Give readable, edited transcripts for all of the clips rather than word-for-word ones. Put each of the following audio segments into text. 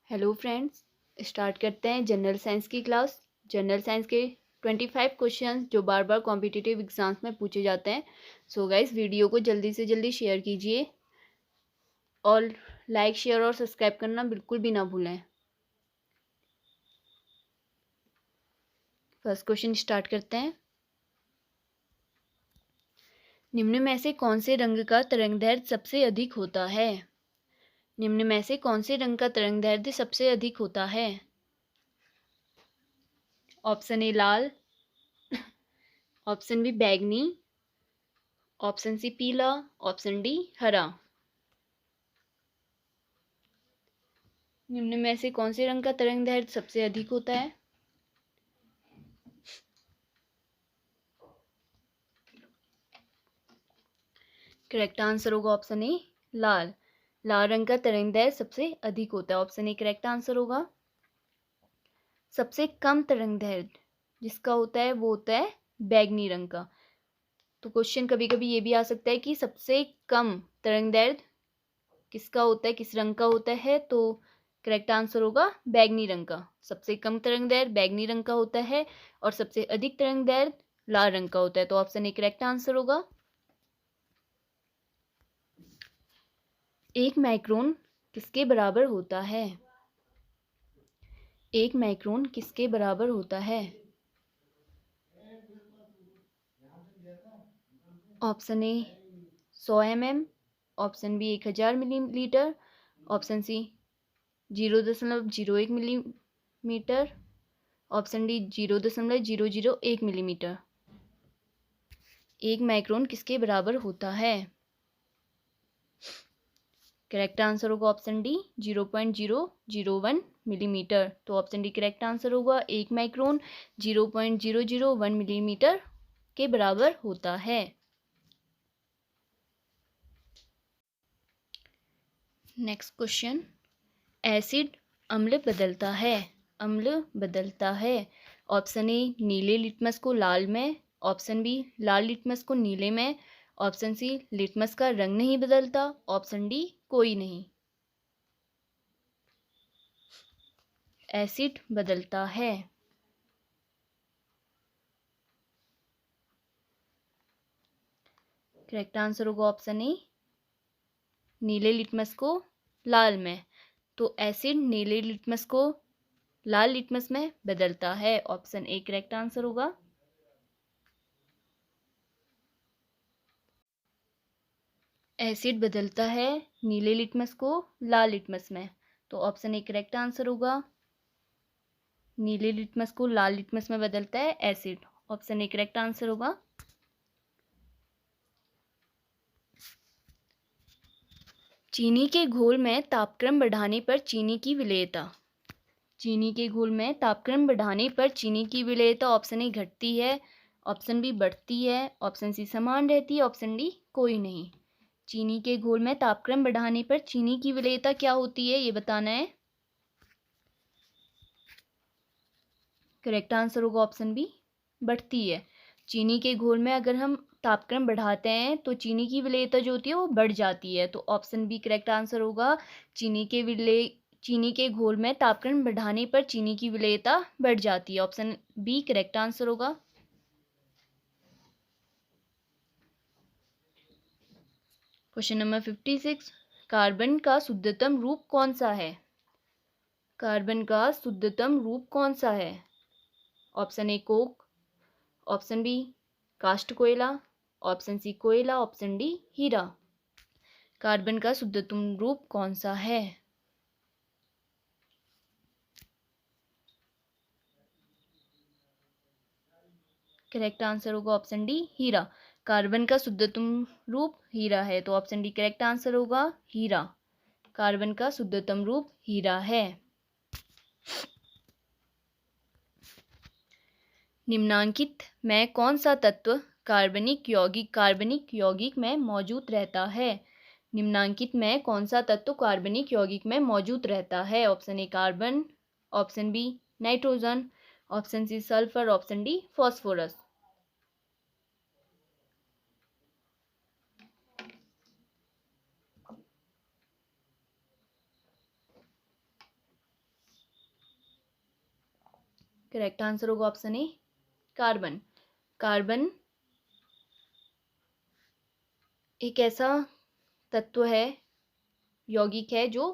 Hello friends, start करते हैं general science की क्लास। जनरल साइंस के 25 क्वेश्चंस जो बार बार कॉम्पिटिटिव एग्जाम्स में पूछे जाते हैं। सो गाइस, वीडियो को जल्दी से जल्दी शेयर कीजिए और लाइक शेयर और सब्सक्राइब करना बिल्कुल भी ना भूलें। फर्स्ट क्वेश्चन स्टार्ट करते हैं। निम्न में से कौन से रंग का तरंगदैर्घ्य सबसे अधिक होता है? निम्न में से कौन से रंग का तरंगदैर्घ्य सबसे अधिक होता है? ऑप्शन ए लाल, ऑप्शन बी बैंगनी, ऑप्शन सी पीला, ऑप्शन डी हरा। निम्न में से कौन से रंग का तरंगदैर्घ्य सबसे अधिक होता है? करेक्ट आंसर होगा ऑप्शन ए लाल। लाल रंग का तरंगदैर्घ्य सबसे अधिक होता है। ऑप्शन ए करेक्ट आंसर होगा। सबसे कम तरंगदैर्घ्य जिसका होता है वो होता है बैंगनी रंग का। तो क्वेश्चन कभी कभी ये भी आ सकता है कि सबसे कम तरंगदैर्घ्य किसका होता है, किस रंग का होता है। तो करेक्ट आंसर होगा बैंगनी रंग का। सबसे कम तरंगदैर्घ्य बैंगनी रंग का होता है और सबसे अधिक तरंगदैर्घ्य लाल रंग का होता है। तो ऑप्शन ए करेक्ट आंसर होगा। एक माइक्रोन किसके बराबर होता है? एक माइक्रोन किसके बराबर होता है? Option A 100 mm, option B 1000 millilitre, option C 0.01 millimetre, option D 0.001 millimetre. एक माइक्रोन किसके बराबर होता है? करेक्ट आंसर होगा ऑप्शन डी 0.001 मिलीमीटर। तो ऑप्शन डी करेक्ट आंसर होगा। एक माइक्रोन 0.001 मिलीमीटर के बराबर होता है। Next question. एसिड अम्ल बदलता है। अम्ल बदलता है। ऑप्शन ए नीले लिटमस को लाल में, ऑप्शन बी लाल लिटमस को नीले में, ऑप्शन सी लिटमस का रंग नहीं बदलता, ऑप्शन डी कोई नहीं। एसिड बदलता है। करेक्ट आंसर होगा ऑप्शन ए नीले लिटमस को लाल में। तो एसिड नीले लिटमस को लाल लिटमस में बदलता है। ऑप्शन ए करेक्ट आंसर होगा। एसिड बदलता है नीले लिटमस को लाल लिटमस में। तो ऑप्शन ए करेक्ट आंसर होगा। नीले लिटमस को लाल लिटमस में बदलता है acid. Option A correct answer होगा। चीनी के घोल में तापक्रम बढ़ाने पर चीनी की विलेयता। चीनी के घोल में तापक्रम बढ़ाने पर चीनी की विलेयता ऑप्शन ए घटती है, ऑप्शन बी बढ़ती है, ऑप्शन सी समान रहती है, ऑप्शन डी कोई नहीं। चीनी के घोल में तापक्रम बढ़ाने पर चीनी की विलेयता क्या होती है ये बताना है। करेक्ट आंसर होगा ऑप्शन बी बढ़ती है। चीनी के घोल में अगर हम तापक्रम बढ़ाते हैं तो चीनी की विलेयता जो होती है वो बढ़ जाती है। तो ऑप्शन बी करेक्ट आंसर होगा। चीनी के घोल में तापक्रम बढ़ाने पर चीनी की विलेयता बढ़ जाती है। ऑप्शन बी करेक्ट आंसर होगा। Question number 56। कार्बन का शुद्धतम रूप कौन सा है? कार्बन का शुद्धतम रूप कौन सा है? Option A coke, option B cast कोयला, ऑप्शन सी कोयला, ऑप्शन डी हीरा। कार्बन का शुद्धतम रूप कौन सा है? करेक्ट आंसर होगा ऑप्शन डी हीरा। कार्बन का शुद्धतम रूप हीरा है। तो ऑप्शन डी करेक्ट आंसर होगा हीरा। कार्बन का शुद्धतम रूप हीरा है। निम्नांकित में कौन सा तत्व कार्बनिक यौगिक में मौजूद रहता है? निम्नांकित में कौन सा तत्व कार्बनिक यौगिक में मौजूद रहता है? Option A carbon, option B nitrogen, option C sulphur, option D phosphorus. Correct answer होगा ऑप्शन ए कार्बन। कार्बन एक ऐसा तत्व है, यौगिक है, जो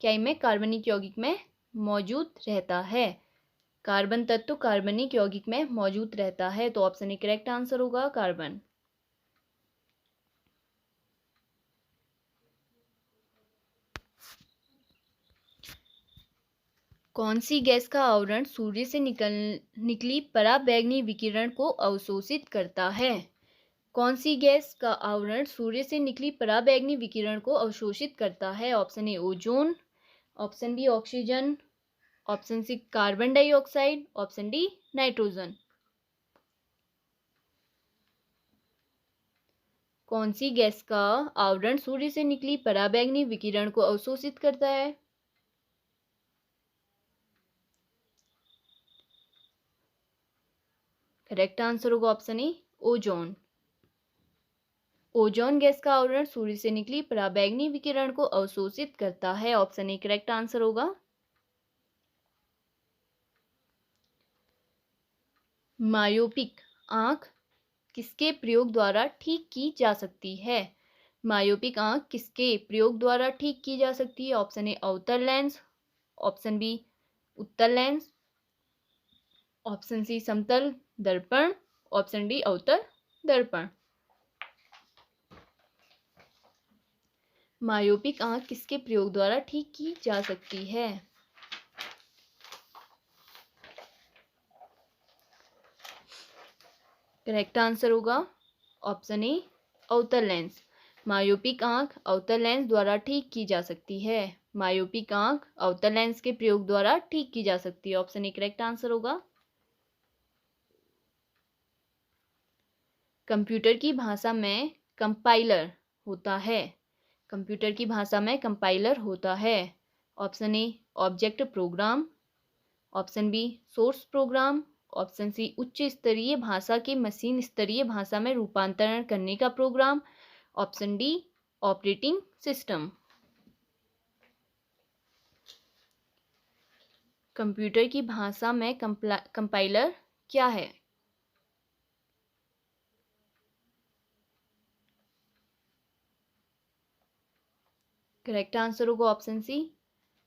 क्या में कार्बनिक यौगिक में मौजूद रहता है। कार्बन तत्व कार्बनिक यौगिक में मौजूद रहता है, तो ऑप्शन ए करेक्ट आंसर होगा कार्बन। कौन सी गैस का आवरण सूर्य से निकली पराबैंगनी विकिरण को अवशोषित करता है? कौन सी गैस का आवरण सूर्य से निकली पराबैंगनी विकिरण को अवशोषित करता है? Option A ozone, option B oxygen, option C carbon dioxide, option D nitrogen. कौन सी गैस का आवरण सूर्य से निकली पराबैंगनी विकिरण को अवशोषित करता है? करेक्ट आंसर होगा option A ozone. Ozone gas का आवरण सूर्य से निकली पराबैंगनी विकिरण को अवशोषित करता है, ऑप्शन ए करेक्ट आंसर होगा। मायोपिक आंख किसके प्रयोग द्वारा ठीक की जा सकती है? मायोपिक आंख किसके प्रयोग द्वारा ठीक की जा सकती है? ऑप्शन ए अवतल लेंस, ऑप्शन बी उत्तल लेंस, ऑप्शन सी समतल दर्पण, ऑप्शन डी अवतल दर्पण। मायोपिक आंख किसके प्रयोग द्वारा ठीक की जा सकती है? करेक्ट आंसर होगा ऑप्शन ए अवतल लेंस। मायोपिक आंख अवतल लेंस द्वारा ठीक की जा सकती है। मायोपिक आंख अवतल लेंस के प्रयोग द्वारा ठीक की जा सकती है, ऑप्शन ए करेक्ट आंसर होगा। कंप्यूटर की भाषा में कंपाइलर होता है। कंप्यूटर की भाषा में कंपाइलर होता है, option A object program, option B source program, option C उच्च स्तरीय भाषा के मशीन स्तरीय भाषा में रूपांतरण करने का program, option D operating system. Computer की भाषा में कंपाइलर क्या है? करेक्ट आंसर होगा ऑप्शन सी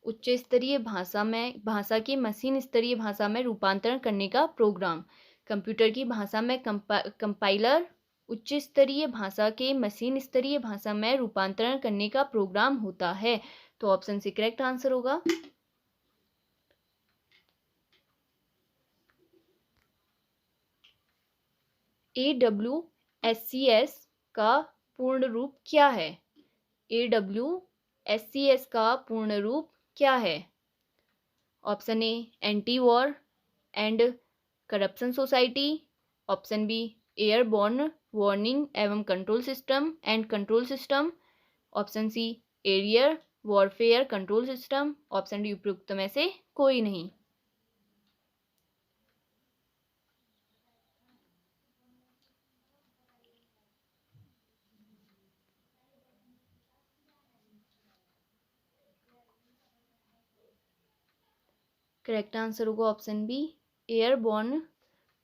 उच्च स्तरीय भाषा के मशीन स्तरीय भाषा में रूपांतरण करने का प्रोग्राम। कंप्यूटर की भाषा में कंपाइलर उच्च स्तरीय भाषा के मशीन स्तरीय भाषा में रूपांतरण करने का प्रोग्राम होता है, तो ऑप्शन सी करेक्ट आंसर होगा। AWSCS का पूर्ण रूप क्या है? AWSCS का पूर्ण रूप क्या है? Option A anti war and corruption society, option B airborne warning एवं control system and control system, option C area warfare control system, option D उपयुक्त में से कोई नहीं। करेक्ट आंसर होगा option B airborne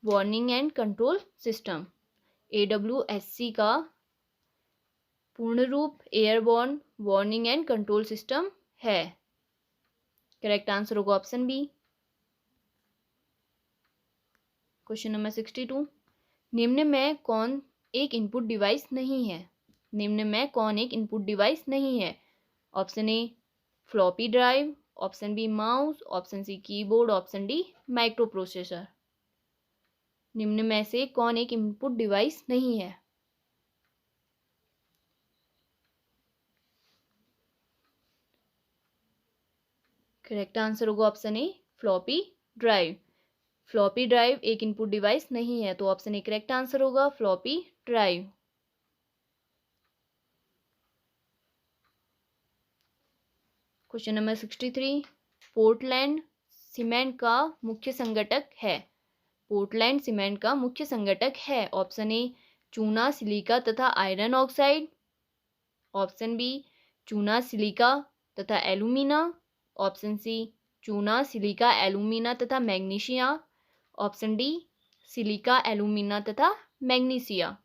warning and control system. AWSC का पूर्ण रूप airborne warning and control system है। करेक्ट आंसर होगा ऑप्शन बी। क्वेश्चन नंबर 62, निम्न में कौन एक इनपुट डिवाइस नहीं है? निम्न में कौन एक इनपुट डिवाइस नहीं है? Option A floppy drive, option B mouse, option C keyboard, option D microprocessor. निम्न में से कौन एक इनपुट डिवाइस नहीं है? करेक्ट आंसर होगा option A floppy drive. Floppy drive एक इनपुट डिवाइस नहीं है, तो ऑप्शन ए करेक्ट आंसर होगा floppy drive. Question number 63, Portland cement का मुख्य संगठक है। पोर्टलैंड सीमेंट का मुख्य संगठक है, ऑप्शन ए चूना सिलिका तथा आयरन ऑक्साइड, ऑप्शन बी चूना सिलिका तथा एल्यूमिना, ऑप्शन सी चूना सिलिका एल्यूमिना तथा magnesia, option D silica, alumina तथा मैग्नीशिया।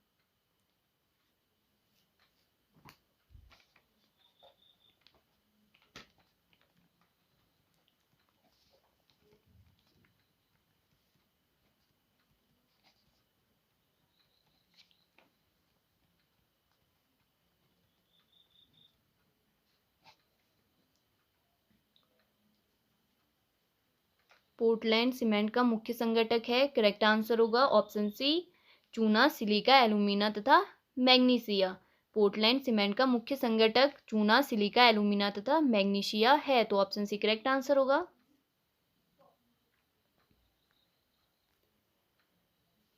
पोर्टलैंड सीमेंट का मुख्य संगठक है, करेक्ट आंसर होगा ऑप्शन सी चूना, सिलिका, एल्यूमिना तथा मैग्नीशिया। पोर्टलैंड सीमेंट का मुख्य संगठक चूना, सिलिका, एल्यूमिना तथा मैग्नीशिया है, तो ऑप्शन सी करेक्ट आंसर होगा।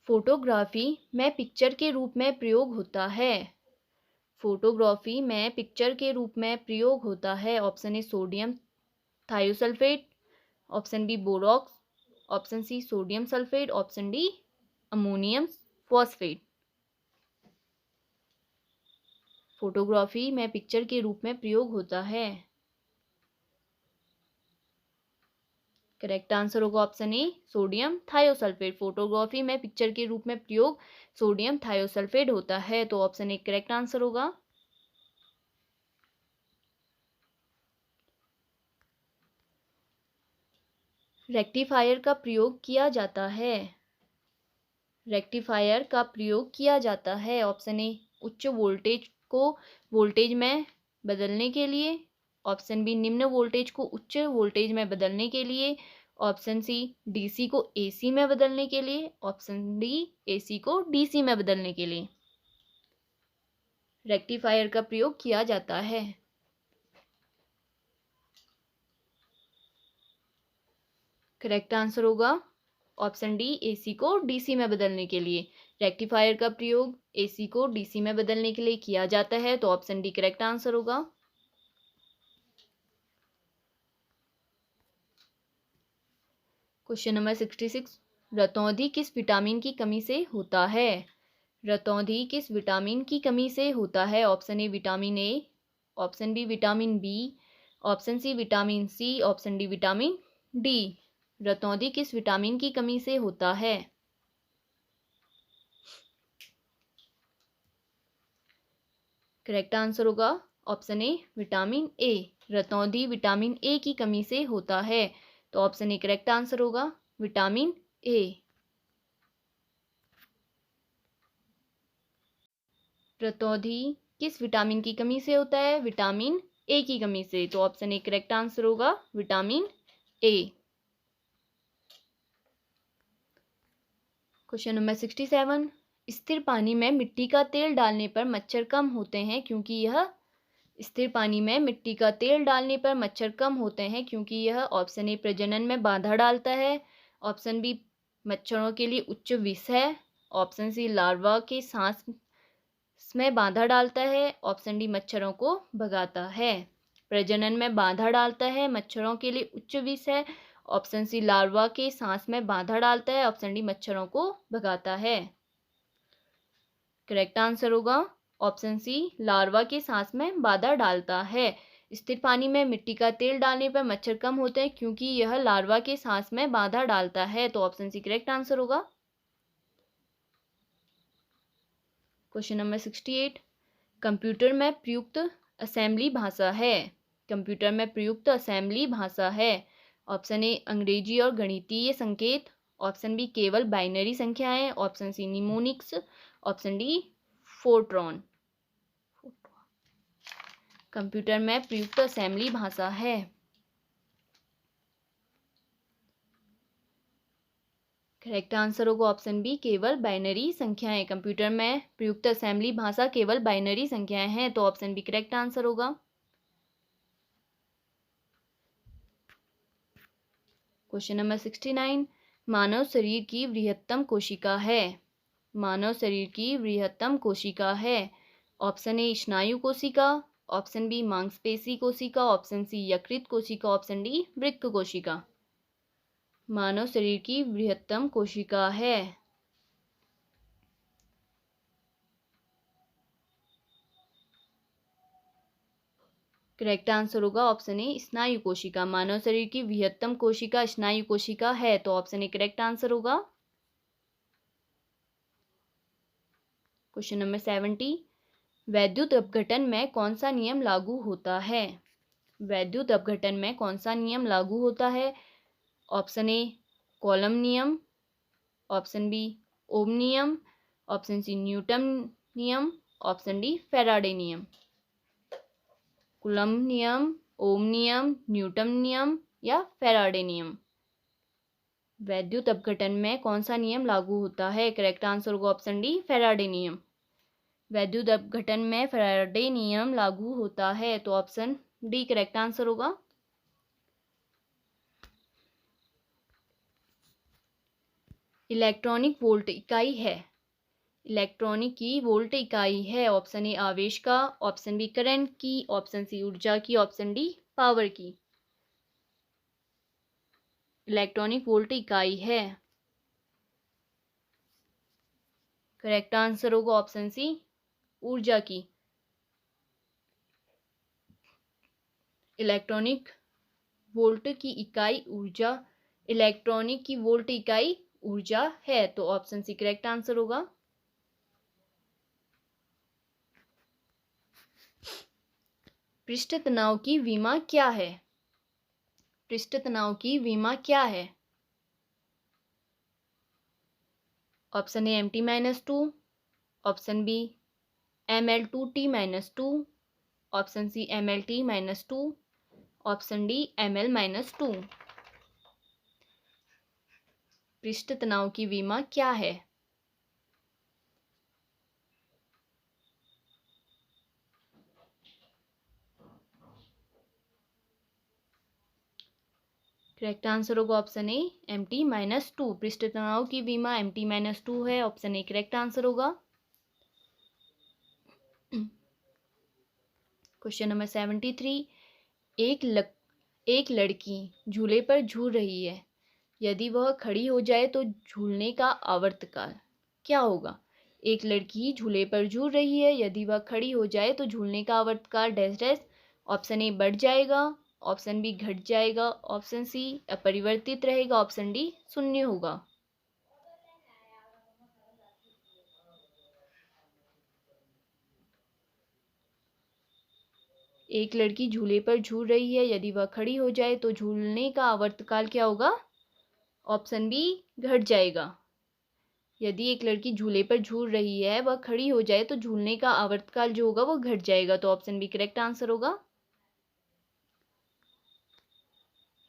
फोटोग्राफी में पिक्चर के रूप में प्रयोग होता है। फोटोग्राफी में पिक्चर के रूप में प्रयोग होता है, option A sodium thiosulphate, option B borax, option C sodium sulphate, option D ammonium phosphate. Photography में पिक्चर के रूप में प्रयोग होता है। करेक्ट आंसर होगा option A sodium thiosulphate. Photography में पिक्चर के रूप में प्रयोग सोडियम थायोसल्फेट होता है, तो ऑप्शन ए करेक्ट आंसर होगा। रेक्टिफायर का प्रयोग किया जाता है। रेक्टिफायर का प्रयोग किया जाता है, ऑप्शन ए उच्च वोल्टेज को वोल्टेज में बदलने के लिए, ऑप्शन बी निम्न वोल्टेज को उच्च वोल्टेज में बदलने के लिए, ऑप्शन सी डीसी को एसी में बदलने के लिए, ऑप्शन डी एसी को डीसी में बदलने के लिए रेक्टिफायर का प्रयोग किया जाता है। करेक्ट आंसर होगा ऑप्शन डी एसी को डीसी में बदलने के लिए। रेक्टिफायर का प्रयोग एसी को डीसी में बदलने के लिए किया जाता है, तो ऑप्शन डी करेक्ट आंसर होगा। क्वेश्चन नंबर 66, रतौंधी किस विटामिन की कमी से होता है। रतौंधी किस विटामिन की कमी से होता है, option A vitamin A, option B vitamin B, option C vitamin C, option D vitamin D. रतौंधी किस विटामिन की कमी से होता है। करेक्ट आंसर होगा ऑप्शन ए विटामिन ए। रतौंधी विटामिन ए की कमी से होता है, तो ऑप्शन ए करेक्ट आंसर होगा विटामिन ए। रतौंधी किस विटामिन की कमी से होता है, विटामिन ए की कमी से, तो ऑप्शन ए करेक्ट आंसर होगा विटामिन ए। क्वेश्चन नंबर 67, स्थिर पानी में मिट्टी का तेल डालने पर मच्छर कम होते हैं क्योंकि यह स्थिर पानी में मिट्टी का तेल डालने पर मच्छर कम होते हैं क्योंकि यह ऑप्शन ए प्रजनन में बाधा डालता है, ऑप्शन बी मच्छरों के लिए उच्च विष है, ऑप्शन सी लार्वा के सांस में बाधा डालता है, ऑप्शन डी मच्छरों को भगाता है। प्रजनन में बाधा डालता है, मच्छरों के लिए उच्च विष है, ऑप्शन सी लार्वा के सांस में बाधा डालता है, ऑप्शन डी मच्छरों को भगाता है। करेक्ट आंसर होगा ऑप्शन सी लार्वा के सांस में बाधा डालता है। स्थिर पानी में मिट्टी का तेल डालने पर मच्छर कम होते हैं क्योंकि यह लार्वा के सांस में बाधा डालता है, तो ऑप्शन सी करेक्ट आंसर होगा। क्वेश्चन नंबर 68, कंप्यूटर में प्रयुक्त असेंबली भाषा है। कंप्यूटर में प्रयुक्त असेंबली भाषा है, ऑप्शन ए अंग्रेजी और गणितीय संकेत, ऑप्शन बी केवल बाइनरी संख्याएं, option C mnemonics, option D Fortran. Computer में प्रयुक्त असेंबली भाषा है। करेक्ट आंसर होगा ऑप्शन बी केवल बाइनरी संख्याएं। कंप्यूटर में प्रयुक्त असेंबली भाषा केवल बाइनरी संख्याएं हैं, तो ऑप्शन बी करेक्ट आंसर होगा। क्वेश्चन नंबर 69, मानव शरीर की बृहत्तम कोशिका है। मानव शरीर की बृहत्तम कोशिका है, ऑप्शन ए स्नायु कोशिका, ऑप्शन बी मांसपेशी कोशिका, ऑप्शन सी यकृत कोशिका, ऑप्शन डी वृक्क कोशिका। मानव शरीर की बृहत्तम कोशिका है। करेक्ट आंसर होगा ऑप्शन ए स्नायु कोशिका। मानव शरीर की बृहत्तम कोशिका स्नायु कोशिका है, तो ऑप्शन ए करेक्ट आंसर होगा। क्वेश्चन नंबर 70, वैद्युत अपघटन में कौन सा नियम लागू होता है? वैद्युत अपघटन में कौन सा नियम लागू होता है? ऑप्शन ए कॉलम नियम, ऑप्शन बी ओम नियम, ऑप्शन सी न्यूटन नियम, ऑप्शन डी फैराडे नियम। कूलम्ब नियम, ओम नियम, न्यूटन नियम या फैराडे नियम। वैद्युत अपघटन में कौन सा नियम लागू होता है? करेक्ट आंसर होगा ऑप्शन डी फैराडे नियम। वैद्युत अपघटन में फैराडे नियम लागू होता है, तो ऑप्शन डी करेक्ट आंसर होगा। इलेक्ट्रॉनिक वोल्ट इकाई है। इलेक्ट्रॉनिक की वोल्ट इकाई है। ऑप्शन ए आवेश का, ऑप्शन बी करंट की, ऑप्शन सी ऊर्जा की, ऑप्शन डी पावर की। इलेक्ट्रॉनिक वोल्ट इकाई है। करेक्ट आंसर होगा ऑप्शन सी ऊर्जा की। इलेक्ट्रॉनिक वोल्ट की इकाई ऊर्जा, इलेक्ट्रॉनिक की वोल्ट इकाई ऊर्जा है, तो ऑप्शन सी करेक्ट आंसर होगा। पृष्ठ तनाव की विमा क्या है? पृष्ठ तनाव की विमा क्या है? Option A MT-2, option B ML2T-2, option C MLT-2, option D ML-2। पृष्ठ तनाव की विमा क्या है? करेक्ट आंसर होगा ऑप्शन ए MT-2। पृष्ठ तनाव की बीमा MT-2 है। ऑप्शन ए करेक्ट आंसर होगा। क्वेश्चन नंबर 73, एक लड़की झूले पर झूल रही है। यदि वह खड़ी हो जाए तो झूलने का आवर्तकाल क्या होगा? एक लड़की झूले पर झूल रही है, यदि वह खड़ी हो जाए तो झूलने का आवर्तकाल डैश डैश। ऑप्शन ए बढ़ जाएगा, ऑप्शन बी घट जाएगा, ऑप्शन सी अपरिवर्तित रहेगा, ऑप्शन डी शून्य होगा। एक लड़की झूले पर झूल रही है, यदि वह खड़ी हो जाए तो झूलने का आवर्तकाल क्या होगा? ऑप्शन बी घट जाएगा। यदि एक लड़की झूले पर झूल रही है, वह खड़ी हो जाए तो झूलने का आवर्तकाल जो होगा वो घट जाएगा, तो ऑप्शन बी करेक्ट आंसर होगा।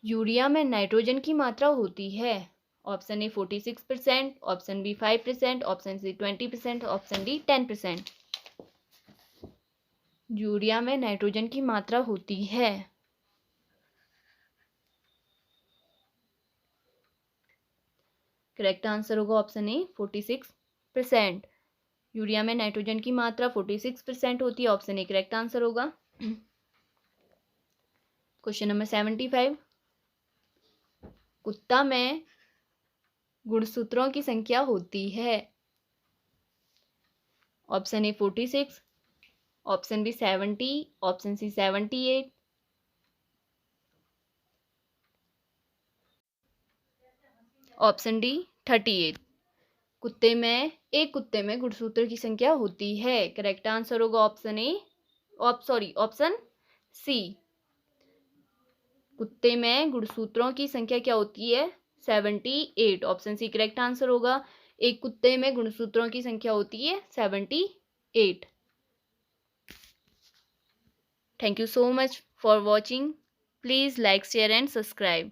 यूरिया में नाइट्रोजन की मात्रा होती है। Option A 46%, option B 5%, option C 20%, option D 10%। Urea में नाइट्रोजन की मात्रा होती है। करेक्ट आंसर होगा ऑप्शन ए 46%। यूरिया में नाइट्रोजन की मात्रा 46% होती है। ऑप्शन ए करेक्ट आंसर होगा। क्वेश्चन नंबर 75, कुत्ता में गुणसूत्रों की संख्या होती है। Option A 46, option B 70, option C 78, option D 38। एक कुत्ते में गुणसूत्र की संख्या होती है। करेक्ट आंसर होगा ऑप्शन ए, ऑप्शन सी। कुत्ते में गुणसूत्रों की संख्या क्या होती है? 78। ऑप्शन सी करेक्ट आंसर होगा। एक कुत्ते में गुणसूत्रों की संख्या होती है 78। Thank you so much for watching. Please like, share and subscribe.